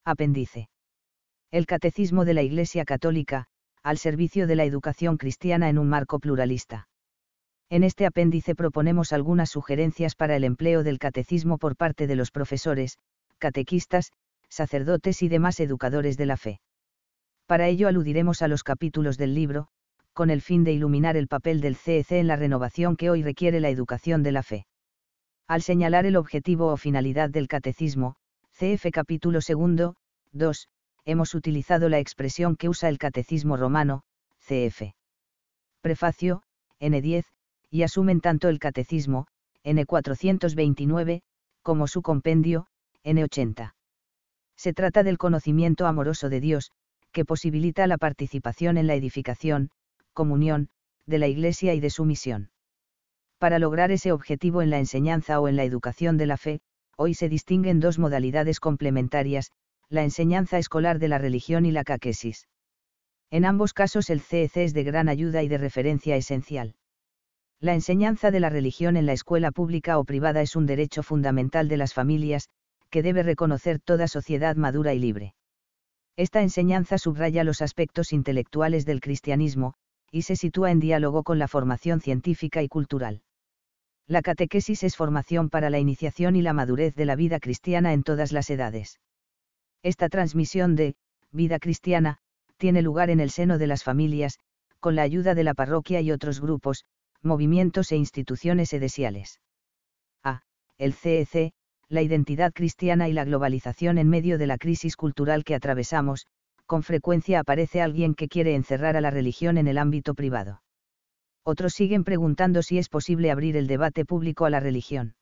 Apéndice. El Catecismo de la Iglesia Católica, al servicio de la educación cristiana en un marco pluralista. En este apéndice proponemos algunas sugerencias para el empleo del catecismo por parte de los profesores, catequistas, sacerdotes y demás educadores de la fe. Para ello aludiremos a los capítulos del libro, con el fin de iluminar el papel del CEC en la renovación que hoy requiere la educación de la fe. Al señalar el objetivo o finalidad del catecismo, CF capítulo 2, hemos utilizado la expresión que usa el Catecismo Romano, CF. Prefacio, N10, y asumen tanto el Catecismo, N429, como su compendio, N80. Se trata del conocimiento amoroso de Dios, que posibilita la participación en la edificación, comunión, de la Iglesia y de su misión. Para lograr ese objetivo en la enseñanza o en la educación de la fe, hoy se distinguen dos modalidades complementarias, la enseñanza escolar de la religión y la catequesis. En ambos casos el CEC es de gran ayuda y de referencia esencial. La enseñanza de la religión en la escuela pública o privada es un derecho fundamental de las familias, que debe reconocer toda sociedad madura y libre. Esta enseñanza subraya los aspectos intelectuales del cristianismo, y se sitúa en diálogo con la formación científica y cultural. La catequesis es formación para la iniciación y la madurez de la vida cristiana en todas las edades. Esta transmisión de vida cristiana tiene lugar en el seno de las familias, con la ayuda de la parroquia y otros grupos, movimientos e instituciones eclesiales. A. El CEC, la identidad cristiana y la globalización en medio de la crisis cultural que atravesamos, con frecuencia aparece alguien que quiere encerrar a la religión en el ámbito privado. Otros siguen preguntando si es posible abrir el debate público a la religión.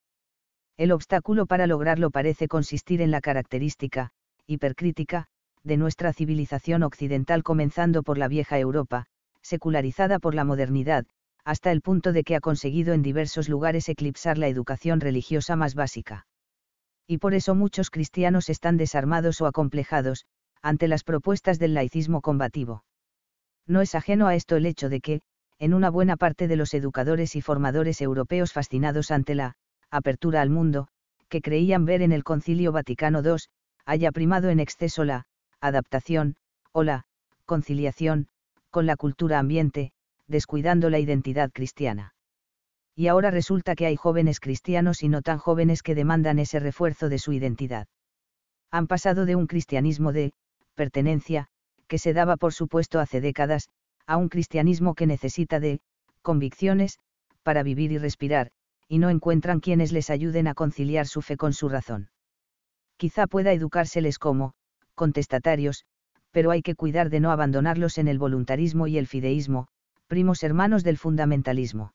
El obstáculo para lograrlo parece consistir en la característica, hipercrítica, de nuestra civilización occidental, comenzando por la vieja Europa, secularizada por la modernidad, hasta el punto de que ha conseguido en diversos lugares eclipsar la educación religiosa más básica. Y por eso muchos cristianos están desarmados o acomplejados, ante las propuestas del laicismo combativo. No es ajeno a esto el hecho de que, en una buena parte de los educadores y formadores europeos fascinados ante la apertura al mundo, que creían ver en el Concilio Vaticano II, haya primado en exceso la adaptación, o la conciliación, con la cultura ambiente, descuidando la identidad cristiana. Y ahora resulta que hay jóvenes cristianos y no tan jóvenes que demandan ese refuerzo de su identidad. Han pasado de un cristianismo de pertenencia, que se daba por supuesto hace décadas, a un cristianismo que necesita de convicciones, para vivir y respirar, y no encuentran quienes les ayuden a conciliar su fe con su razón. Quizá pueda educárseles como contestatarios, pero hay que cuidar de no abandonarlos en el voluntarismo y el fideísmo, primos hermanos del fundamentalismo.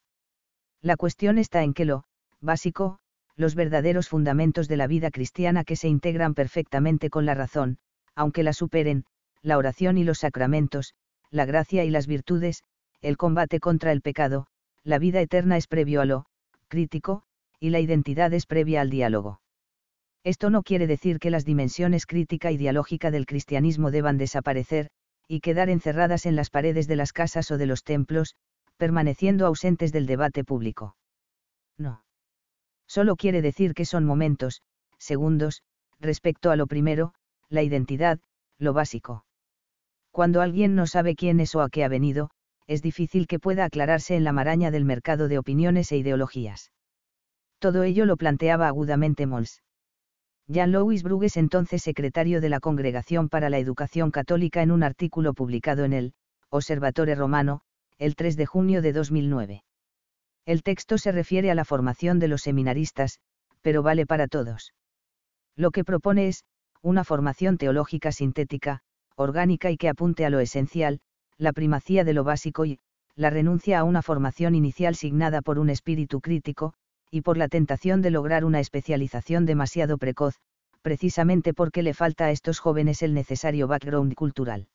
La cuestión está en que lo básico, los verdaderos fundamentos de la vida cristiana que se integran perfectamente con la razón, aunque la superen, la oración y los sacramentos, la gracia y las virtudes, el combate contra el pecado, la vida eterna es previo a lo crítico, y la identidad es previa al diálogo. Esto no quiere decir que las dimensiones crítica y dialógica del cristianismo deban desaparecer, y quedar encerradas en las paredes de las casas o de los templos, permaneciendo ausentes del debate público. No. Solo quiere decir que son momentos, segundos, respecto a lo primero, la identidad, lo básico. Cuando alguien no sabe quién es o a qué ha venido, es difícil que pueda aclararse en la maraña del mercado de opiniones e ideologías. Todo ello lo planteaba agudamente Mols. Jean-Louis Brugues, entonces secretario de la Congregación para la Educación Católica, en un artículo publicado en el Osservatore Romano, el 3 de junio de 2009. El texto se refiere a la formación de los seminaristas, pero vale para todos. Lo que propone es una formación teológica sintética, orgánica y que apunte a lo esencial, la primacía de lo básico y la renuncia a una formación inicial signada por un espíritu crítico, y por la tentación de lograr una especialización demasiado precoz, precisamente porque le falta a estos jóvenes el necesario background cultural.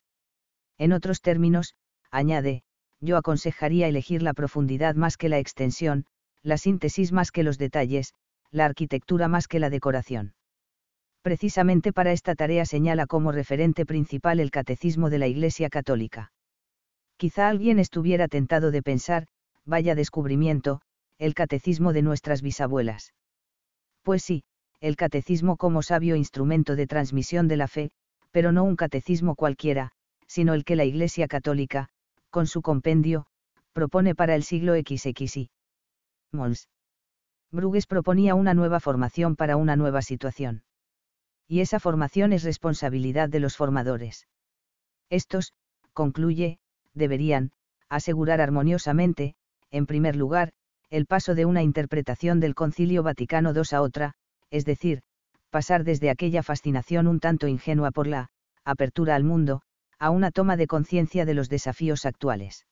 En otros términos, añade, yo aconsejaría elegir la profundidad más que la extensión, la síntesis más que los detalles, la arquitectura más que la decoración. Precisamente para esta tarea señala como referente principal el Catecismo de la Iglesia Católica. Quizá alguien estuviera tentado de pensar, vaya descubrimiento, el catecismo de nuestras bisabuelas. Pues sí, el catecismo como sabio instrumento de transmisión de la fe, pero no un catecismo cualquiera, sino el que la Iglesia Católica, con su compendio, propone para el siglo XXI. Mons. Bruges proponía una nueva formación para una nueva situación. Y esa formación es responsabilidad de los formadores. Estos, concluye, deberían asegurar armoniosamente, en primer lugar, el paso de una interpretación del Concilio Vaticano II a otra, es decir, pasar desde aquella fascinación un tanto ingenua por la apertura al mundo, a una toma de conciencia de los desafíos actuales.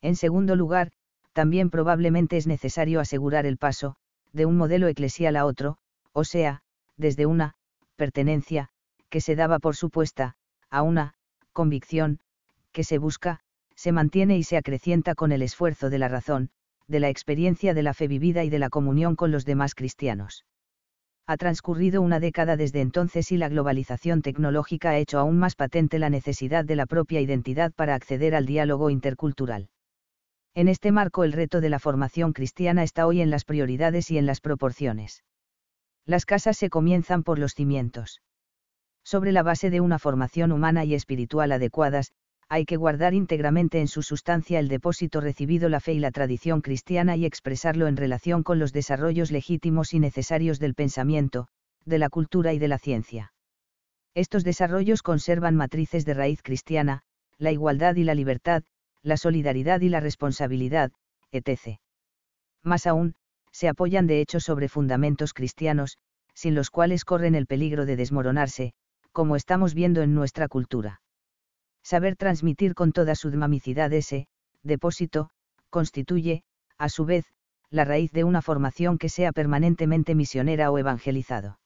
En segundo lugar, también probablemente es necesario asegurar el paso, de un modelo eclesial a otro, o sea, desde una pertenencia, que se daba por supuesta, a una convicción, que se busca, se mantiene y se acrecienta con el esfuerzo de la razón, de la experiencia de la fe vivida y de la comunión con los demás cristianos. Ha transcurrido una década desde entonces y la globalización tecnológica ha hecho aún más patente la necesidad de la propia identidad para acceder al diálogo intercultural. En este marco el reto de la formación cristiana está hoy en las prioridades y en las proporciones. Las casas se comienzan por los cimientos. Sobre la base de una formación humana y espiritual adecuadas, hay que guardar íntegramente en su sustancia el depósito recibido la fe y la tradición cristiana y expresarlo en relación con los desarrollos legítimos y necesarios del pensamiento, de la cultura y de la ciencia. Estos desarrollos conservan matrices de raíz cristiana, la igualdad y la libertad, la solidaridad y la responsabilidad, etc. Más aún, se apoyan de hecho sobre fundamentos cristianos, sin los cuales corren el peligro de desmoronarse, como estamos viendo en nuestra cultura. Saber transmitir con toda su dinamicidad ese depósito, constituye, a su vez, la raíz de una formación que sea permanentemente misionera o evangelizado.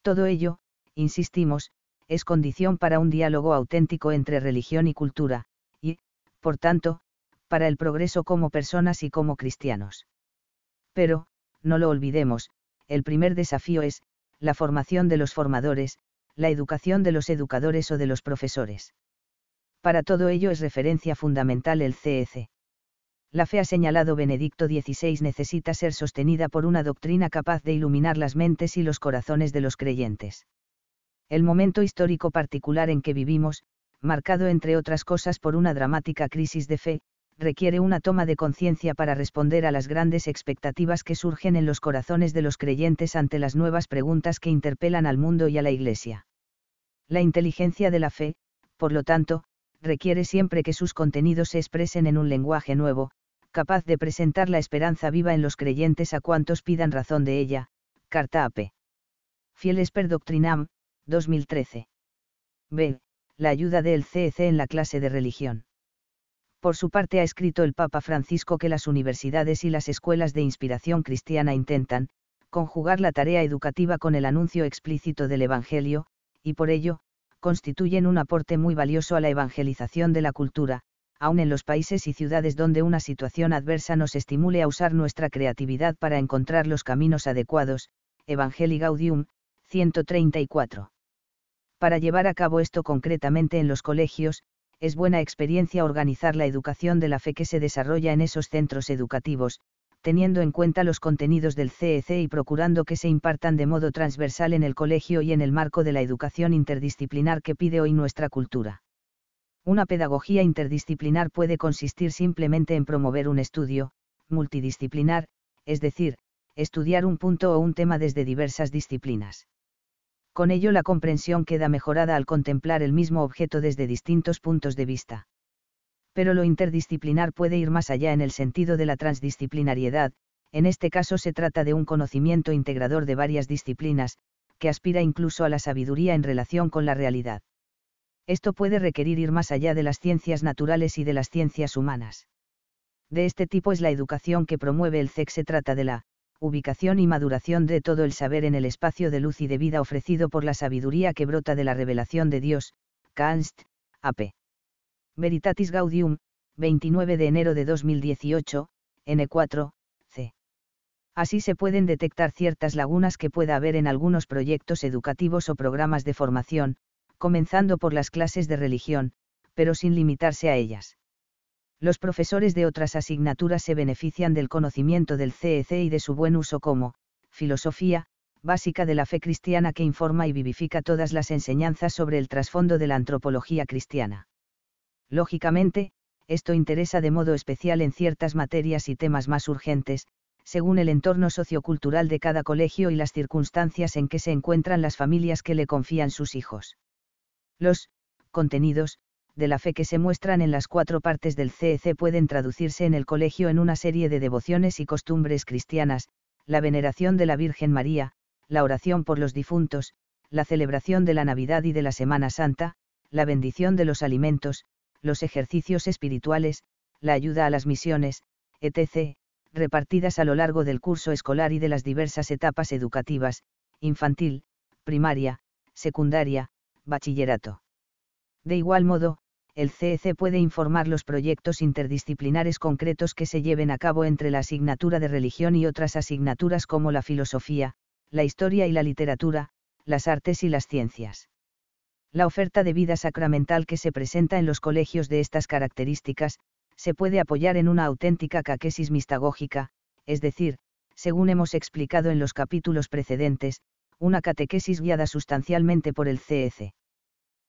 Todo ello, insistimos, es condición para un diálogo auténtico entre religión y cultura, y, por tanto, para el progreso como personas y como cristianos. Pero, no lo olvidemos, el primer desafío es, la formación de los formadores, la educación de los educadores o de los profesores. Para todo ello es referencia fundamental el CEC. La fe, ha señalado Benedicto XVI, necesita ser sostenida por una doctrina capaz de iluminar las mentes y los corazones de los creyentes. El momento histórico particular en que vivimos, marcado entre otras cosas por una dramática crisis de fe, requiere una toma de conciencia para responder a las grandes expectativas que surgen en los corazones de los creyentes ante las nuevas preguntas que interpelan al mundo y a la Iglesia. La inteligencia de la fe, por lo tanto, requiere siempre que sus contenidos se expresen en un lenguaje nuevo, capaz de presentar la esperanza viva en los creyentes a cuantos pidan razón de ella. Carta a P. Fieles per Doctrinam, 2013. B. La ayuda del CEC en la clase de religión. Por su parte, ha escrito el Papa Francisco que las universidades y las escuelas de inspiración cristiana intentan conjugar la tarea educativa con el anuncio explícito del Evangelio, y por ello, constituyen un aporte muy valioso a la evangelización de la cultura, aun en los países y ciudades donde una situación adversa nos estimule a usar nuestra creatividad para encontrar los caminos adecuados. Evangelii Gaudium, 134. Para llevar a cabo esto concretamente en los colegios, es buena experiencia organizar la educación de la fe que se desarrolla en esos centros educativos, teniendo en cuenta los contenidos del CEC y procurando que se impartan de modo transversal en el colegio y en el marco de la educación interdisciplinar que pide hoy nuestra cultura. Una pedagogía interdisciplinar puede consistir simplemente en promover un estudio multidisciplinar, es decir, estudiar un punto o un tema desde diversas disciplinas. Con ello la comprensión queda mejorada al contemplar el mismo objeto desde distintos puntos de vista. Pero lo interdisciplinar puede ir más allá en el sentido de la transdisciplinariedad, en este caso se trata de un conocimiento integrador de varias disciplinas, que aspira incluso a la sabiduría en relación con la realidad. Esto puede requerir ir más allá de las ciencias naturales y de las ciencias humanas. De este tipo es la educación que promueve el CEC. Se trata de la ubicación y maduración de todo el saber en el espacio de luz y de vida ofrecido por la sabiduría que brota de la revelación de Dios. Kanst, A.P. Veritatis Gaudium, 29 de enero de 2018, N4, C. Así se pueden detectar ciertas lagunas que pueda haber en algunos proyectos educativos o programas de formación, comenzando por las clases de religión, pero sin limitarse a ellas. Los profesores de otras asignaturas se benefician del conocimiento del CEC y de su buen uso como filosofía, básica de la fe cristiana que informa y vivifica todas las enseñanzas sobre el trasfondo de la antropología cristiana. Lógicamente, esto interesa de modo especial en ciertas materias y temas más urgentes, según el entorno sociocultural de cada colegio y las circunstancias en que se encuentran las familias que le confían sus hijos. Los contenidos de la fe que se muestran en las 4 partes del CEC pueden traducirse en el colegio en una serie de devociones y costumbres cristianas: la veneración de la Virgen María, la oración por los difuntos, la celebración de la Navidad y de la Semana Santa, la bendición de los alimentos, los ejercicios espirituales, la ayuda a las misiones, etc., repartidas a lo largo del curso escolar y de las diversas etapas educativas: infantil, primaria, secundaria, bachillerato. De igual modo, el CEC puede informar los proyectos interdisciplinares concretos que se lleven a cabo entre la asignatura de religión y otras asignaturas como la filosofía, la historia y la literatura, las artes y las ciencias. La oferta de vida sacramental que se presenta en los colegios de estas características, se puede apoyar en una auténtica catequesis mistagógica, es decir, según hemos explicado en los capítulos precedentes, una catequesis guiada sustancialmente por el CEC.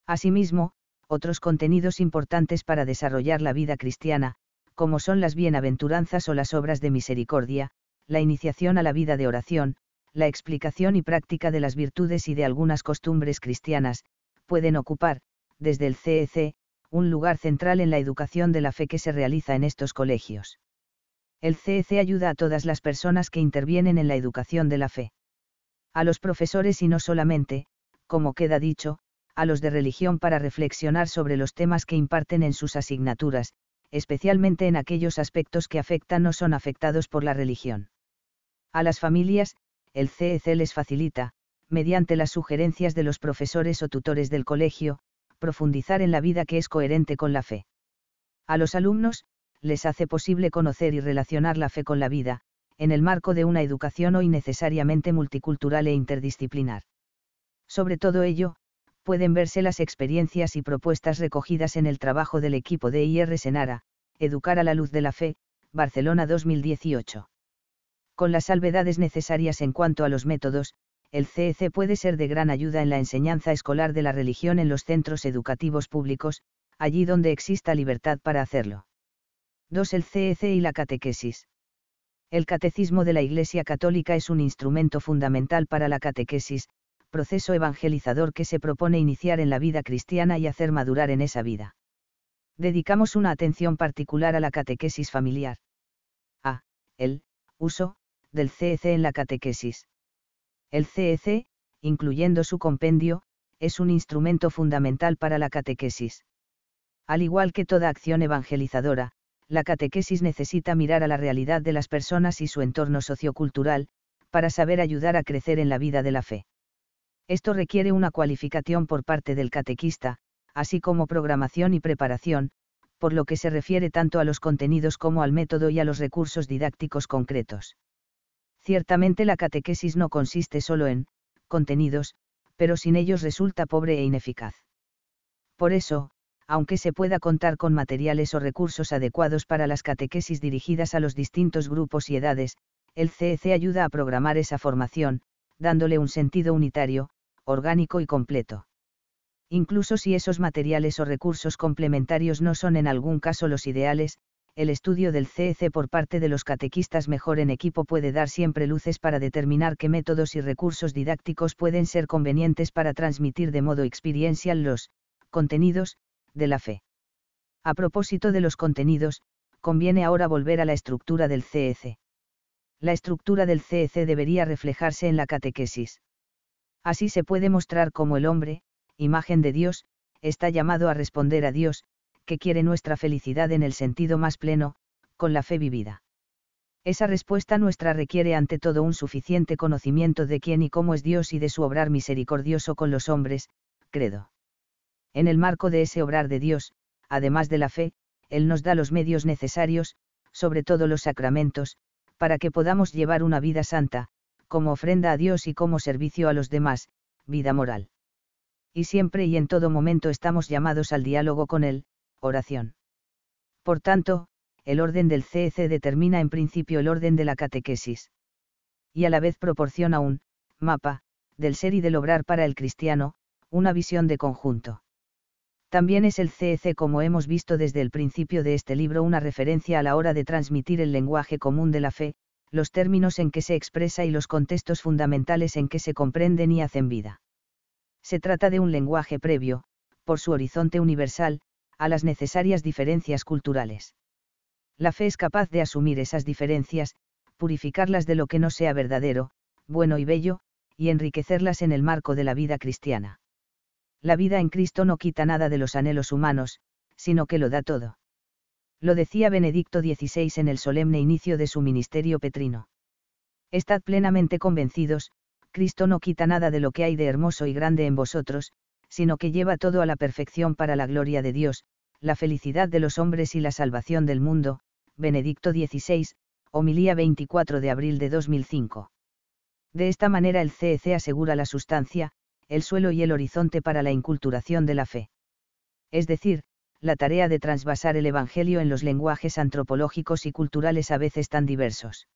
Asimismo, otros contenidos importantes para desarrollar la vida cristiana, como son las bienaventuranzas o las obras de misericordia, la iniciación a la vida de oración, la explicación y práctica de las virtudes y de algunas costumbres cristianas, pueden ocupar, desde el CEC, un lugar central en la educación de la fe que se realiza en estos colegios. El CEC ayuda a todas las personas que intervienen en la educación de la fe. A los profesores y no solamente, como queda dicho, a los de religión para reflexionar sobre los temas que imparten en sus asignaturas, especialmente en aquellos aspectos que afectan o son afectados por la religión. A las familias, el CEC les facilita, mediante las sugerencias de los profesores o tutores del colegio, profundizar en la vida que es coherente con la fe. A los alumnos, les hace posible conocer y relacionar la fe con la vida, en el marco de una educación hoy necesariamente multicultural e interdisciplinar. Sobre todo ello, pueden verse las experiencias y propuestas recogidas en el trabajo del equipo de IR Senara, Educar a la Luz de la Fe, Barcelona 2018. Con las salvedades necesarias en cuanto a los métodos, el CEC puede ser de gran ayuda en la enseñanza escolar de la religión en los centros educativos públicos, allí donde exista libertad para hacerlo. 2. El CEC y la catequesis. El Catecismo de la Iglesia Católica es un instrumento fundamental para la catequesis, proceso evangelizador que se propone iniciar en la vida cristiana y hacer madurar en esa vida. Dedicamos una atención particular a la catequesis familiar. A. El uso del CEC en la catequesis. El CEC, incluyendo su compendio, es un instrumento fundamental para la catequesis. Al igual que toda acción evangelizadora, la catequesis necesita mirar a la realidad de las personas y su entorno sociocultural, para saber ayudar a crecer en la vida de la fe. Esto requiere una cualificación por parte del catequista, así como programación y preparación, por lo que se refiere tanto a los contenidos como al método y a los recursos didácticos concretos. Ciertamente la catequesis no consiste solo en contenidos, pero sin ellos resulta pobre e ineficaz. Por eso, aunque se pueda contar con materiales o recursos adecuados para las catequesis dirigidas a los distintos grupos y edades, el CEC ayuda a programar esa formación, dándole un sentido unitario, orgánico y completo. Incluso si esos materiales o recursos complementarios no son en algún caso los ideales, el estudio del CEC por parte de los catequistas mejor en equipo puede dar siempre luces para determinar qué métodos y recursos didácticos pueden ser convenientes para transmitir de modo experiencial los contenidos de la fe. A propósito de los contenidos, conviene ahora volver a la estructura del CEC. La estructura del CEC debería reflejarse en la catequesis. Así se puede mostrar cómo el hombre, imagen de Dios, está llamado a responder a Dios, que quiere nuestra felicidad en el sentido más pleno, con la fe vivida. Esa respuesta nuestra requiere ante todo un suficiente conocimiento de quién y cómo es Dios y de su obrar misericordioso con los hombres, credo. En el marco de ese obrar de Dios, además de la fe, Él nos da los medios necesarios, sobre todo los sacramentos, para que podamos llevar una vida santa, como ofrenda a Dios y como servicio a los demás, vida moral. Y siempre y en todo momento estamos llamados al diálogo con Él, oración. Por tanto, el orden del CEC determina en principio el orden de la catequesis. Y a la vez proporciona un mapa, del ser y del obrar para el cristiano, una visión de conjunto. También es el CEC, como hemos visto desde el principio de este libro, una referencia a la hora de transmitir el lenguaje común de la fe, los términos en que se expresa y los contextos fundamentales en que se comprenden y hacen vida. Se trata de un lenguaje previo, por su horizonte universal, a las necesarias diferencias culturales. La fe es capaz de asumir esas diferencias, purificarlas de lo que no sea verdadero, bueno y bello, y enriquecerlas en el marco de la vida cristiana. La vida en Cristo no quita nada de los anhelos humanos, sino que lo da todo. Lo decía Benedicto XVI en el solemne inicio de su ministerio petrino. Estad plenamente convencidos, Cristo no quita nada de lo que hay de hermoso y grande en vosotros, sino que lleva todo a la perfección para la gloria de Dios, la felicidad de los hombres y la salvación del mundo. Benedicto XVI, homilía 24 de abril de 2005. De esta manera el CEC asegura la sustancia, el suelo y el horizonte para la inculturación de la fe. Es decir, la tarea de trasvasar el Evangelio en los lenguajes antropológicos y culturales a veces tan diversos.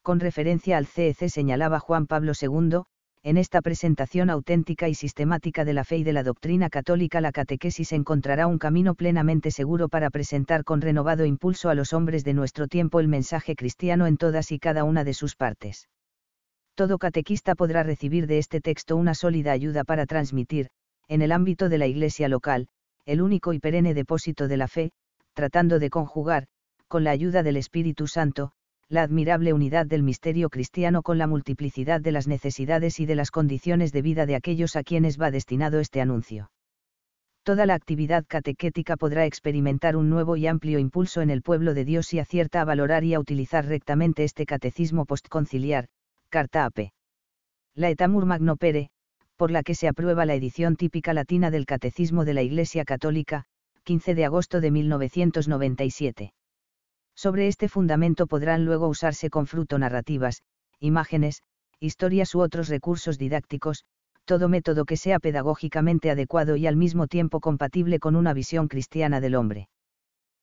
Con referencia al CEC señalaba Juan Pablo II, en esta presentación auténtica y sistemática de la fe y de la doctrina católica, la catequesis encontrará un camino plenamente seguro para presentar con renovado impulso a los hombres de nuestro tiempo el mensaje cristiano en todas y cada una de sus partes. Todo catequista podrá recibir de este texto una sólida ayuda para transmitir, en el ámbito de la Iglesia local, el único y perenne depósito de la fe, tratando de conjugar, con la ayuda del Espíritu Santo, la admirable unidad del misterio cristiano con la multiplicidad de las necesidades y de las condiciones de vida de aquellos a quienes va destinado este anuncio. Toda la actividad catequética podrá experimentar un nuevo y amplio impulso en el pueblo de Dios si acierta a valorar y a utilizar rectamente este catecismo postconciliar, Carta a P. Laetamur Magno Pere, por la que se aprueba la edición típica latina del Catecismo de la Iglesia Católica, 15 de agosto de 1997. Sobre este fundamento podrán luego usarse con fruto narrativas, imágenes, historias u otros recursos didácticos, todo método que sea pedagógicamente adecuado y al mismo tiempo compatible con una visión cristiana del hombre.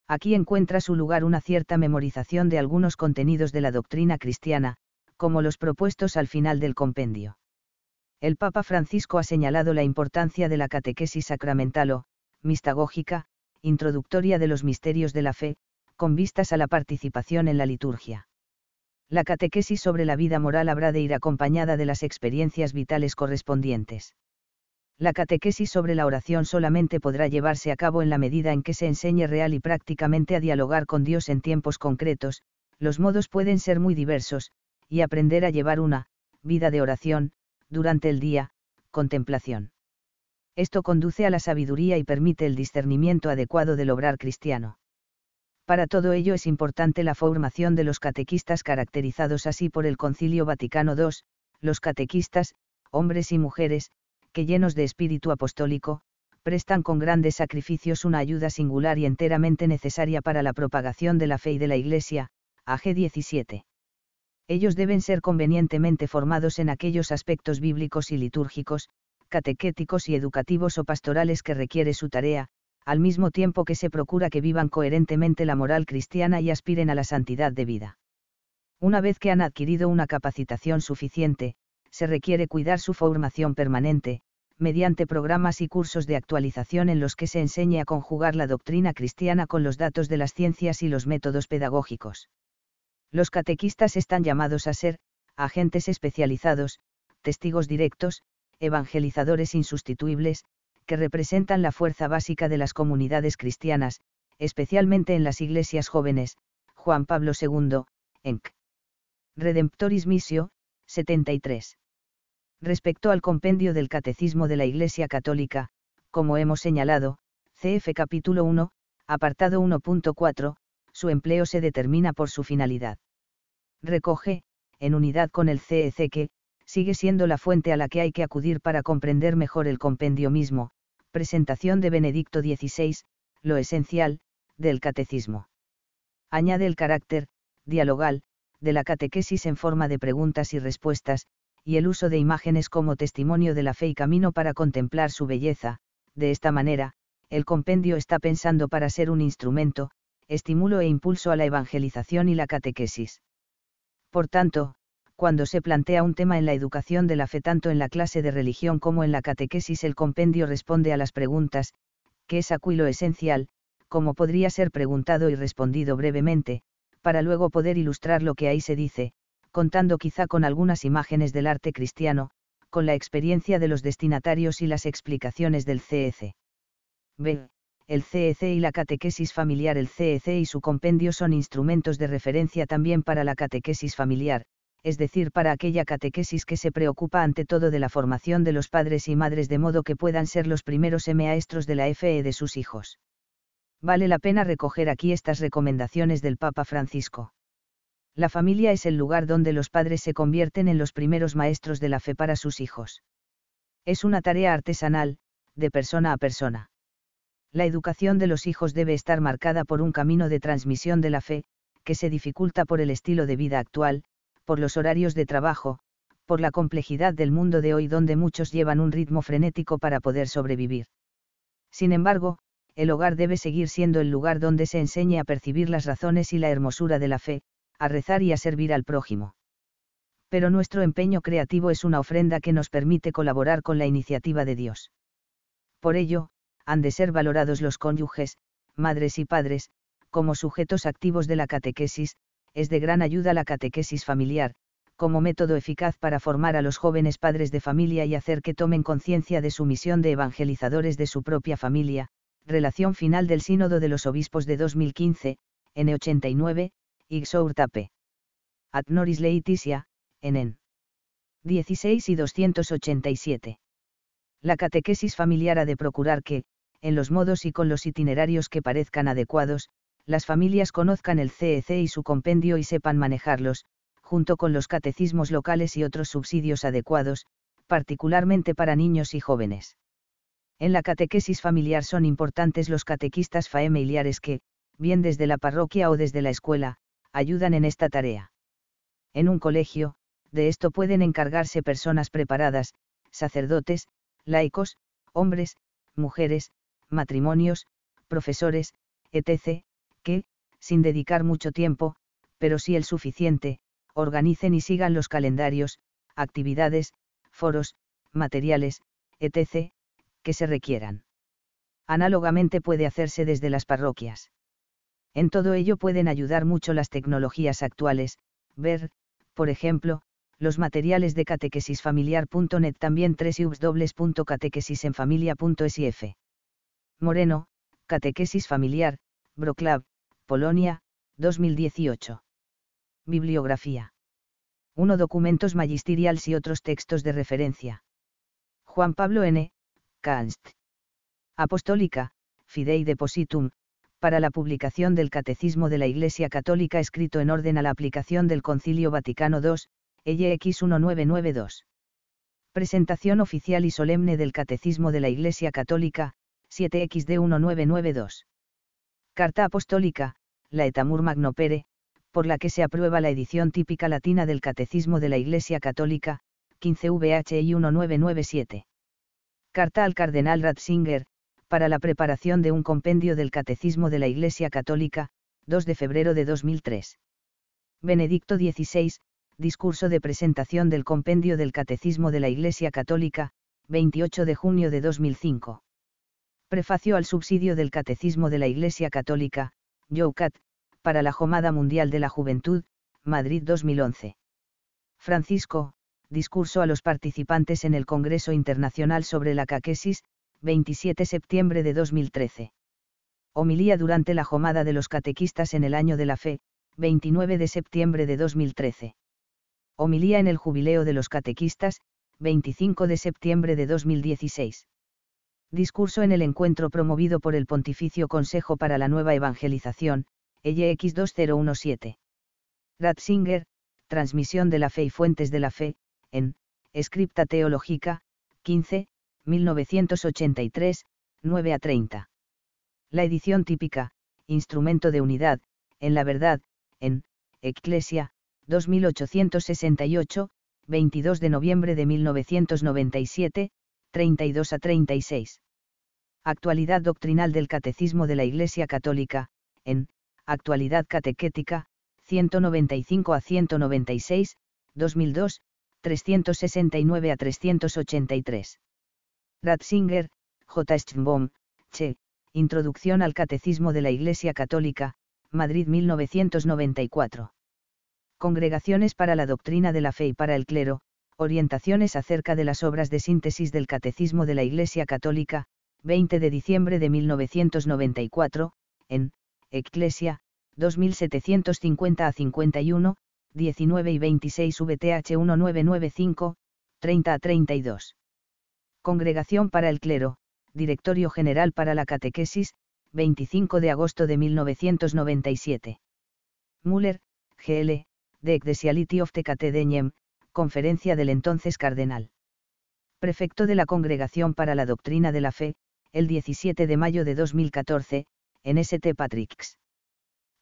Aquí encuentra su lugar una cierta memorización de algunos contenidos de la doctrina cristiana, como los propuestos al final del compendio. El Papa Francisco ha señalado la importancia de la catequesis sacramental o mistagógica, introductoria de los misterios de la fe, con vistas a la participación en la liturgia. La catequesis sobre la vida moral habrá de ir acompañada de las experiencias vitales correspondientes. La catequesis sobre la oración solamente podrá llevarse a cabo en la medida en que se enseñe real y prácticamente a dialogar con Dios en tiempos concretos. Los modos pueden ser muy diversos, y aprender a llevar una vida de oración, durante el día, contemplación. Esto conduce a la sabiduría y permite el discernimiento adecuado del obrar cristiano. Para todo ello es importante la formación de los catequistas caracterizados así por el Concilio Vaticano II, los catequistas, hombres y mujeres, que llenos de espíritu apostólico, prestan con grandes sacrificios una ayuda singular y enteramente necesaria para la propagación de la fe y de la Iglesia, AG 17. Ellos deben ser convenientemente formados en aquellos aspectos bíblicos y litúrgicos, catequéticos y educativos o pastorales que requiere su tarea, al mismo tiempo que se procura que vivan coherentemente la moral cristiana y aspiren a la santidad de vida. Una vez que han adquirido una capacitación suficiente, se requiere cuidar su formación permanente, mediante programas y cursos de actualización en los que se enseñe a conjugar la doctrina cristiana con los datos de las ciencias y los métodos pedagógicos. Los catequistas están llamados a ser agentes especializados, testigos directos, evangelizadores insustituibles, que representan la fuerza básica de las comunidades cristianas, especialmente en las iglesias jóvenes. Juan Pablo II, Enc. Redemptoris Missio, 73. Respecto al compendio del Catecismo de la Iglesia Católica, como hemos señalado, CF capítulo 1, apartado 1.4, su empleo se determina por su finalidad. Recoge, en unidad con el CEC que, sigue siendo la fuente a la que hay que acudir para comprender mejor el compendio mismo, presentación de Benedicto XVI, lo esencial, del catecismo. Añade el carácter, dialogal, de la catequesis en forma de preguntas y respuestas, y el uso de imágenes como testimonio de la fe y camino para contemplar su belleza. De esta manera, el compendio está pensando para ser un instrumento, estímulo e impulso a la evangelización y la catequesis. Por tanto, Cuando se plantea un tema en la educación de la fe tanto en la clase de religión como en la catequesis, el compendio responde a las preguntas, que es aquí lo esencial, como podría ser preguntado y respondido brevemente, para luego poder ilustrar lo que ahí se dice, contando quizá con algunas imágenes del arte cristiano, con la experiencia de los destinatarios y las explicaciones del CEC. B. El CEC y la catequesis familiar. El CEC y su compendio son instrumentos de referencia también para la catequesis familiar, es decir, para aquella catequesis que se preocupa ante todo de la formación de los padres y madres de modo que puedan ser los primeros maestros de la fe de sus hijos. Vale la pena recoger aquí estas recomendaciones del Papa Francisco. La familia es el lugar donde los padres se convierten en los primeros maestros de la fe para sus hijos. Es una tarea artesanal, de persona a persona. La educación de los hijos debe estar marcada por un camino de transmisión de la fe, que se dificulta por el estilo de vida actual, por los horarios de trabajo, por la complejidad del mundo de hoy donde muchos llevan un ritmo frenético para poder sobrevivir. Sin embargo, el hogar debe seguir siendo el lugar donde se enseñe a percibir las razones y la hermosura de la fe, a rezar y a servir al prójimo. Pero nuestro empeño creativo es una ofrenda que nos permite colaborar con la iniciativa de Dios. Por ello, han de ser valorados los cónyuges, madres y padres, como sujetos activos de la catequesis. Es de gran ayuda la catequesis familiar, como método eficaz para formar a los jóvenes padres de familia y hacer que tomen conciencia de su misión de evangelizadores de su propia familia. Relación final del Sínodo de los Obispos de 2015, N89, Ixourtape. Ad Noris Laetitia, NN. 16 y 287. La catequesis familiar ha de procurar que, en los modos y con los itinerarios que parezcan adecuados, las familias conozcan el CEC y su compendio y sepan manejarlos, junto con los catecismos locales y otros subsidios adecuados, particularmente para niños y jóvenes. En la catequesis familiar son importantes los catequistas familiares que, bien desde la parroquia o desde la escuela, ayudan en esta tarea. En un colegio, de esto pueden encargarse personas preparadas, sacerdotes, laicos, hombres, mujeres, matrimonios, profesores, etc., que, sin dedicar mucho tiempo, pero sí el suficiente, organicen y sigan los calendarios, actividades, foros, materiales, etc., que se requieran. Análogamente puede hacerse desde las parroquias. En todo ello pueden ayudar mucho las tecnologías actuales, ver, por ejemplo, los materiales de catequesisfamiliar.net, también www.catequesisenfamilia.es. Moreno, Catequesis Familiar, Wrocław, Polonia, 2018. Bibliografía. 1. Documentos magisteriales y otros textos de referencia. Juan Pablo N. Canst. Apostólica, Fidei Depositum, para la publicación del Catecismo de la Iglesia Católica escrito en orden a la aplicación del Concilio Vaticano II, LX 1992. Presentación oficial y solemne del Catecismo de la Iglesia Católica, 7XD 1992. Carta Apostólica, Laetamur Magno Pere, por la que se aprueba la edición típica latina del Catecismo de la Iglesia Católica, 15 VHI 1997. Carta al Cardenal Ratzinger, para la preparación de un compendio del Catecismo de la Iglesia Católica, 2 de febrero de 2003. Benedicto XVI, discurso de presentación del compendio del Catecismo de la Iglesia Católica, 28 de junio de 2005. Prefacio al subsidio del Catecismo de la Iglesia Católica, YOUCAT, para la Jornada Mundial de la Juventud, Madrid 2011. Francisco, discurso a los participantes en el Congreso Internacional sobre la Catequesis, 27 de septiembre de 2013. Homilía durante la Jornada de los Catequistas en el Año de la Fe, 29 de septiembre de 2013. Homilía en el Jubileo de los Catequistas, 25 de septiembre de 2016. Discurso en el encuentro promovido por el Pontificio Consejo para la Nueva Evangelización, LX 2017. Ratzinger, Transmisión de la Fe y Fuentes de la Fe, en Scripta Theologica, 15, 1983, 9 a 30. La edición típica, Instrumento de Unidad, en la Verdad, en Ecclesia, 2868, 22 de noviembre de 1997, 32 a 36. Actualidad doctrinal del Catecismo de la Iglesia Católica, en Actualidad Catequética, 195 a 196, 2002, 369 a 383. Ratzinger, J. Schönbohm, Che, Introducción al Catecismo de la Iglesia Católica, Madrid 1994. Congregaciones para la Doctrina de la Fe y para el Clero, Orientaciones acerca de las obras de síntesis del Catecismo de la Iglesia Católica, 20 de diciembre de 1994, en Ecclesia, 2750 a 51, 19 y 26 VTH 1995, 30 a 32. Congregación para el Clero, Directorio General para la Catequesis, 25 de agosto de 1997. Müller, G.L., The Ecclesiality of the Catechism, conferencia del entonces cardenal. Prefecto de la Congregación para la Doctrina de la Fe, el 17 de mayo de 2014, en St. Patrick's.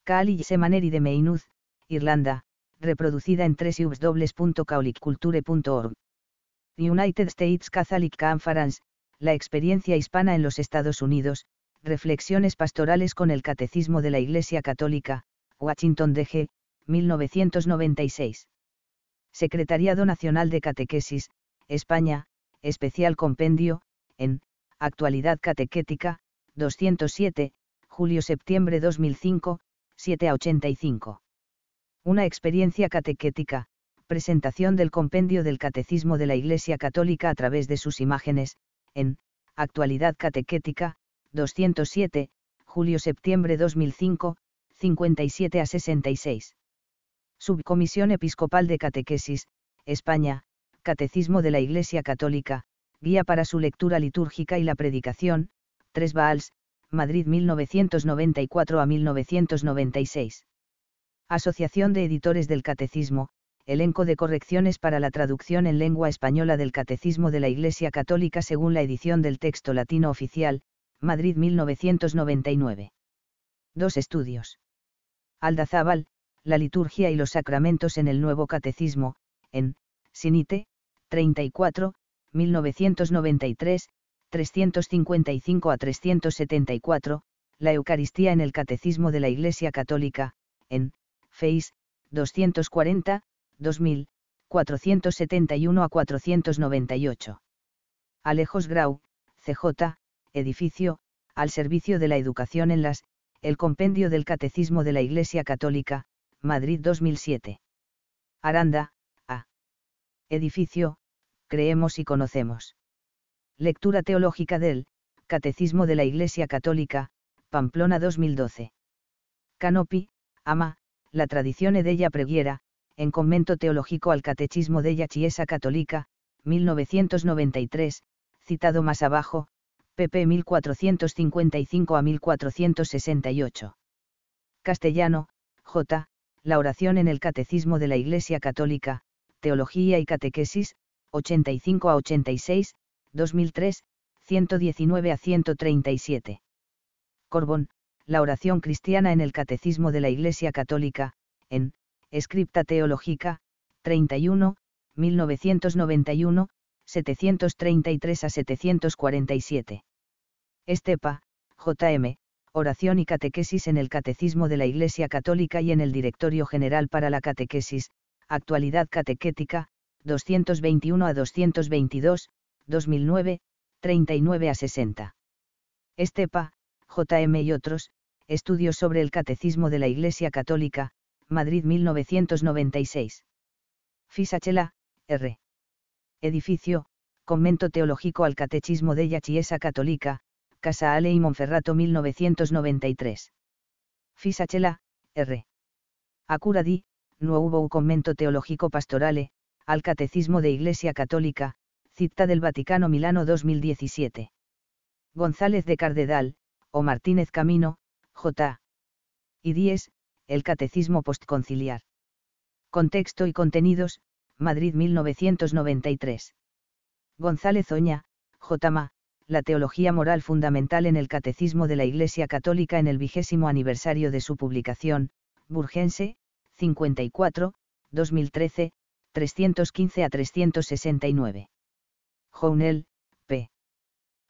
Catholic Seminary de Maynooth, Irlanda, reproducida en www.catholicculture.org. United States Catholic Conference, la experiencia hispana en los Estados Unidos, reflexiones pastorales con el Catecismo de la Iglesia Católica, Washington D.C., 1996. Secretariado Nacional de Catequesis, España, especial compendio, en Actualidad Catequética, 207, julio-septiembre 2005, 7 a 85. Una experiencia catequética, presentación del compendio del Catecismo de la Iglesia Católica a través de sus imágenes, en Actualidad Catequética, 207, julio-septiembre 2005, 57 a 66. Subcomisión Episcopal de Catequesis, España, Catecismo de la Iglesia Católica, guía para su lectura litúrgica y la predicación, 3 Baals, Madrid 1994 a 1996. Asociación de Editores del Catecismo, elenco de correcciones para la traducción en lengua española del Catecismo de la Iglesia Católica según la edición del texto latino oficial, Madrid 1999. 2 estudios. Aldazábal, La liturgia y los sacramentos en el Nuevo Catecismo, en Sinite, 34, 1993, 355 a 374, La Eucaristía en el Catecismo de la Iglesia Católica, en Feis, 240, 2000, 471 a 498. Alejos Grau, CJ, edificio, al servicio de la educación en las, el Compendio del Catecismo de la Iglesia Católica, Madrid 2007. Aranda, A. Edificio, creemos y conocemos. Lectura teológica del Catecismo de la Iglesia Católica, Pamplona 2012. Canopi, Ama, la tradición della preghiera, en Commento teológico al Catechismo della Chiesa Católica, 1993, citado más abajo, pp 1455 a 1468. Castellano, J. La oración en el Catecismo de la Iglesia Católica, Teología y Catequesis, 85 a 86, 2003, 119 a 137. Corbón, La oración cristiana en el Catecismo de la Iglesia Católica, en Scripta Theologica, 31, 1991, 733 a 747. Estepa, J.M., Oración y Catequesis en el Catecismo de la Iglesia Católica y en el Directorio General para la Catequesis, Actualidad Catequética, 221 a 222, 2009, 39 a 60. Estepa, J.M. y otros, Estudios sobre el Catecismo de la Iglesia Católica, Madrid 1996. Fisachela, R. Edificio, Commento teológico al Catechismo della Chiesa Católica, Casa Ale y Monferrato 1993. Fisachela, R. Accuradi, nuovo commento teológico pastorale, al Catecismo de Iglesia Católica, Città del Vaticano Milano 2017. González de Cardedal, o Martínez Camino, J. Y 10, el Catecismo postconciliar. Contexto y contenidos, Madrid 1993. González Oña, J.Ma., La teología moral fundamental en el Catecismo de la Iglesia Católica en el 20º aniversario de su publicación, Burgense, 54, 2013, 315 a 369. Jounel, P.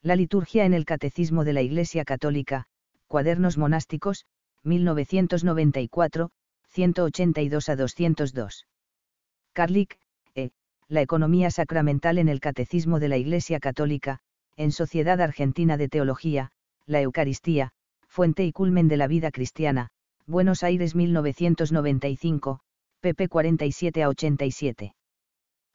La liturgia en el Catecismo de la Iglesia Católica, Cuadernos Monásticos, 1994, 182 a 202. Carlick, La economía sacramental en el Catecismo de la Iglesia Católica, en Sociedad Argentina de Teología, la Eucaristía, fuente y culmen de la vida cristiana, Buenos Aires 1995, pp 47 a 87.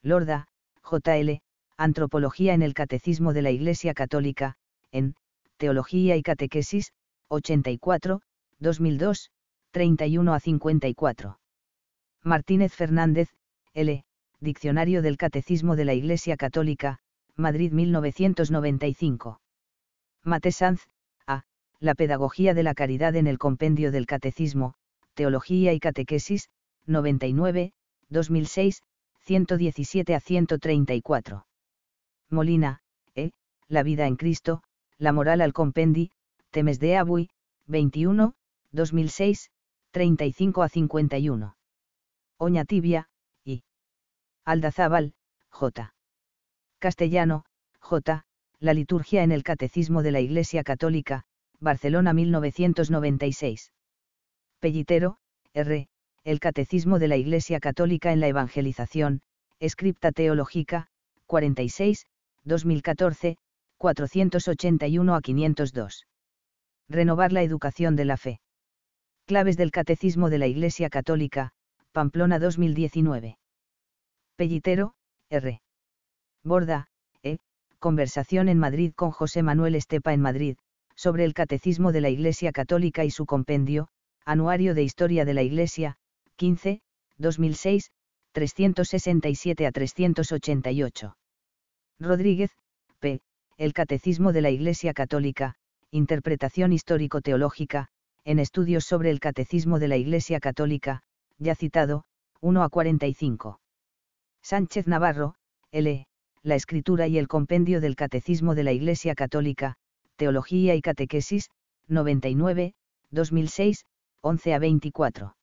Lorda, J.L., Antropología en el Catecismo de la Iglesia Católica, en Teología y Catequesis, 84, 2002, 31 a 54. Martínez Fernández, L., Diccionario del Catecismo de la Iglesia Católica, Madrid 1995. Mate Sanz, A., La Pedagogía de la Caridad en el Compendio del Catecismo, Teología y Catequesis, 99, 2006, 117 a 134. Molina, La vida en Cristo, La moral al compendi, Temes de Abui, 21, 2006, 35 a 51. Oñatibia, I. Aldazábal, J. Castellano, J. La liturgia en el Catecismo de la Iglesia Católica, Barcelona 1996. Pellitero, R. El Catecismo de la Iglesia Católica en la Evangelización, Scripta Theologica, 46, 2014, 481 a 502. Renovar la educación de la fe. Claves del Catecismo de la Iglesia Católica, Pamplona 2019. Pellitero, R. Borda, Conversación en Madrid con José Manuel Estepa en Madrid, sobre el Catecismo de la Iglesia Católica y su compendio, Anuario de Historia de la Iglesia, 15, 2006, 367 a 388. Rodríguez, P. El Catecismo de la Iglesia Católica, Interpretación Histórico-Teológica, en Estudios sobre el Catecismo de la Iglesia Católica, ya citado, 1 a 45. Sánchez Navarro, L. La Escritura y el Compendio del Catecismo de la Iglesia Católica, Teología y Catequesis, 99, 2006, 11 a 24.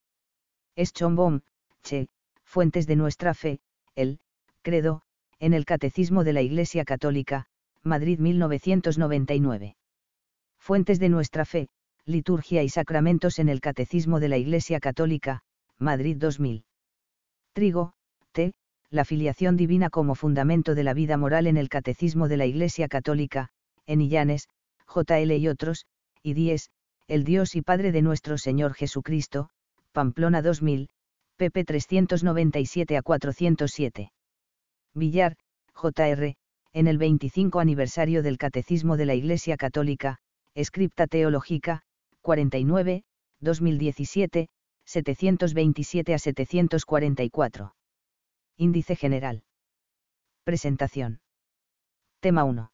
Schönbohm, Che, Fuentes de nuestra fe, el Credo, en el Catecismo de la Iglesia Católica, Madrid 1999. Fuentes de nuestra fe, Liturgia y Sacramentos en el Catecismo de la Iglesia Católica, Madrid 2000. Trigo, T. La filiación divina como fundamento de la vida moral en el Catecismo de la Iglesia Católica, en Illanes, J.L. y otros, y Dies, el Dios y Padre de nuestro Señor Jesucristo, Pamplona 2000, pp 397 a 407. Villar, J.R., en el 25 aniversario del Catecismo de la Iglesia Católica, Scripta Theologica, 49, 2017, 727 a 744. Índice general. Presentación. Tema 1.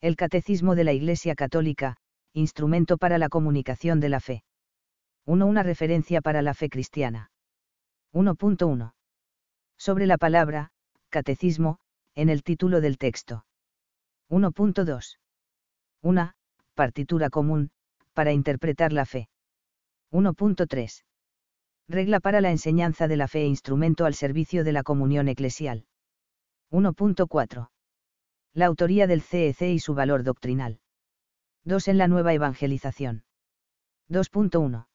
El Catecismo de la Iglesia Católica, instrumento para la comunicación de la fe. 1. Una referencia para la fe cristiana. 1.1. Sobre la palabra, catecismo, en el título del texto. 1.2. Una partitura común, para interpretar la fe. 1.3. Regla para la enseñanza de la fe e instrumento al servicio de la comunión eclesial. 1.4. La autoría del CEC y su valor doctrinal. 2. En la nueva evangelización. 2.1.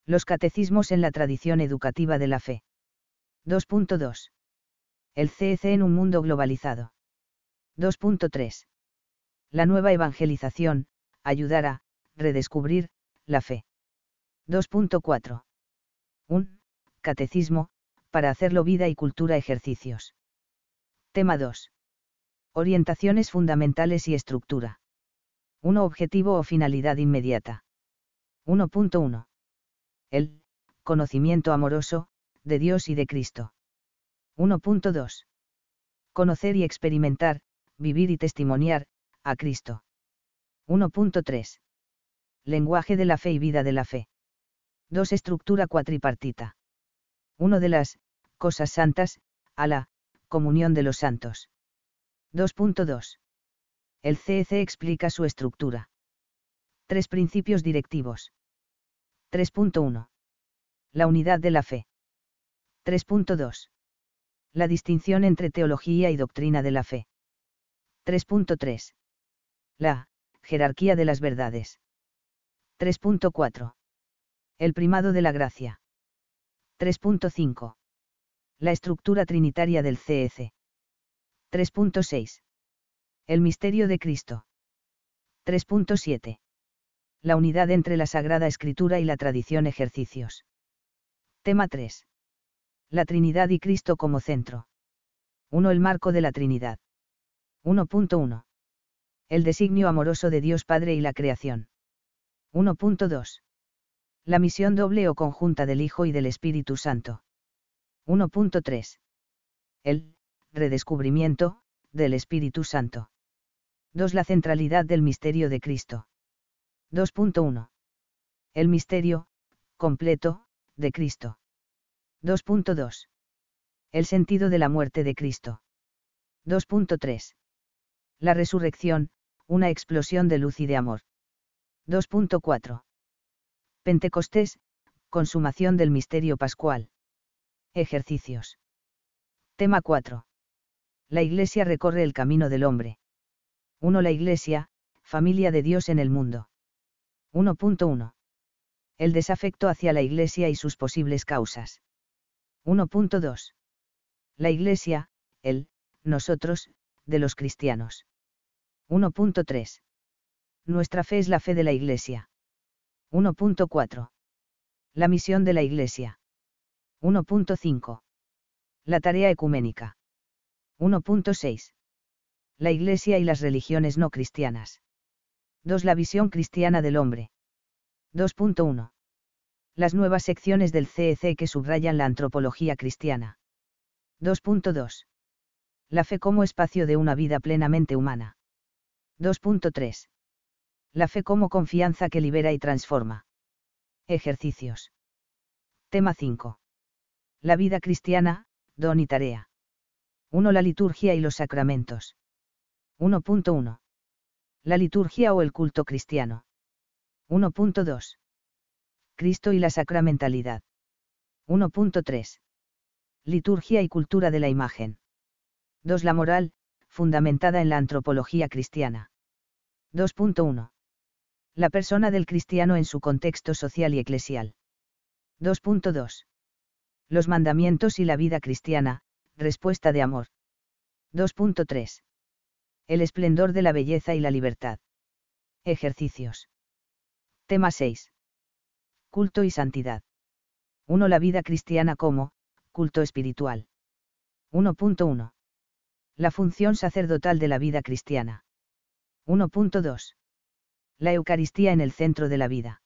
Los catecismos en la tradición educativa de la fe. 2.2. El CEC en un mundo globalizado. 2.3. La nueva evangelización, ayudar a redescubrir la fe. 2.4. Un catecismo, para hacerlo vida y cultura ejercicios. Tema 2. Orientaciones fundamentales y estructura. 1. Objetivo o finalidad inmediata. 1.1. El conocimiento amoroso de Dios y de Cristo. 1.2. Conocer y experimentar, vivir y testimoniar a Cristo. 1.3. Lenguaje de la fe y vida de la fe. 2. Estructura cuatripartita. 1. De las cosas santas a la comunión de los santos. 2.2. El CEC explica su estructura. 3 principios directivos. 3.1. La unidad de la fe. 3.2. La distinción entre teología y doctrina de la fe. 3.3. La jerarquía de las verdades. 3.4. El primado de la gracia. 3.5. La estructura trinitaria del CEC. 3.6. El misterio de Cristo. 3.7. La unidad entre la Sagrada Escritura y la tradición. Ejercicios. Tema 3. La Trinidad y Cristo como centro. 1. El marco de la Trinidad. 1.1. El designio amoroso de Dios Padre y la creación. 1.2. La misión doble o conjunta del Hijo y del Espíritu Santo. 1.3. El redescubrimiento del Espíritu Santo. 2. La centralidad del misterio de Cristo. 2.1. El misterio completo de Cristo. 2.2. El sentido de la muerte de Cristo. 2.3. La resurrección, una explosión de luz y de amor. 2.4. Pentecostés, consumación del misterio pascual. Ejercicios. Tema 4. La Iglesia recorre el camino del hombre. 1. La Iglesia, familia de Dios en el mundo. 1.1. El desafecto hacia la Iglesia y sus posibles causas. 1.2. La Iglesia, el, nosotros, de los cristianos. 1.3. Nuestra fe es la fe de la Iglesia. 1.4. La misión de la Iglesia. 1.5. La tarea ecuménica. 1.6. La Iglesia y las religiones no cristianas. 2. La visión cristiana del hombre. 2.1. Las nuevas secciones del CEC que subrayan la antropología cristiana. 2.2. La fe como espacio de una vida plenamente humana. 2.3. La fe como confianza que libera y transforma. Ejercicios. Tema 5. La vida cristiana, don y tarea. 1. La liturgia y los sacramentos. 1.1. La liturgia o el culto cristiano. 1.2. Cristo y la sacramentalidad. 1.3. Liturgia y cultura de la imagen. 2. La moral, fundamentada en la antropología cristiana. 2.1. La persona del cristiano en su contexto social y eclesial. 2.2. Los mandamientos y la vida cristiana, respuesta de amor. 2.3. El esplendor de la belleza y la libertad. Ejercicios. Tema 6. Culto y santidad. 1. La vida cristiana como culto espiritual. 1.1. La función sacerdotal de la vida cristiana. 1.2. La Eucaristía en el centro de la vida.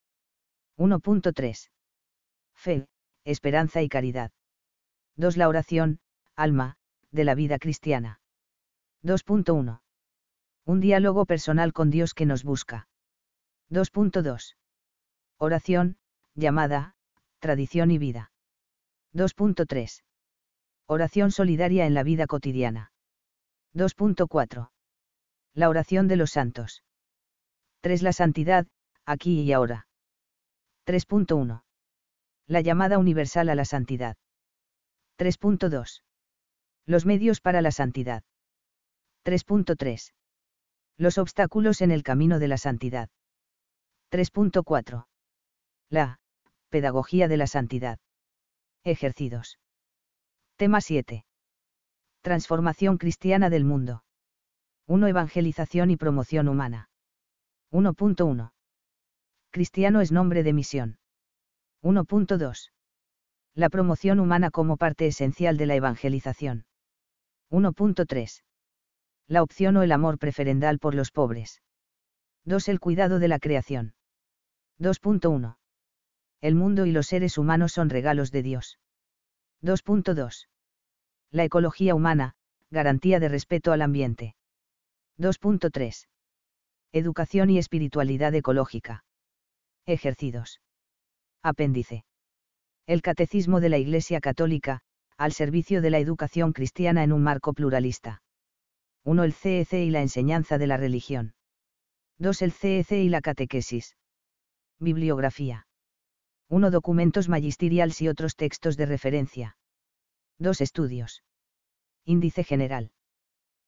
1.3. Fe, esperanza y caridad. 2. La oración, alma, de la vida cristiana. 2.1. Un diálogo personal con Dios que nos busca. 2.2. Oración, llamada, tradición y vida. 2.3. Oración solidaria en la vida cotidiana. 2.4. La oración de los santos. 3. La santidad, aquí y ahora. 3.1. La llamada universal a la santidad. 3.2. Los medios para la santidad. 3.3. Los obstáculos en el camino de la santidad. 3.4. La pedagogía de la santidad. Ejercidos. Tema 7. Transformación cristiana del mundo. 1. Evangelización y promoción humana. 1.1. Cristiano es nombre de misión. 1.2. La promoción humana como parte esencial de la evangelización. 1.3. La opción o el amor preferendal por los pobres. 2. El cuidado de la creación. 2.1. El mundo y los seres humanos son regalos de Dios. 2.2. La ecología humana, garantía de respeto al ambiente. 2.3. Educación y espiritualidad ecológica. Ejercidos. Apéndice. El Catecismo de la Iglesia Católica, al servicio de la educación cristiana en un marco pluralista. 1. El CEC y la enseñanza de la religión. 2. El CEC y la catequesis. Bibliografía. 1. Documentos magisteriales y otros textos de referencia. 2. Estudios. Índice general.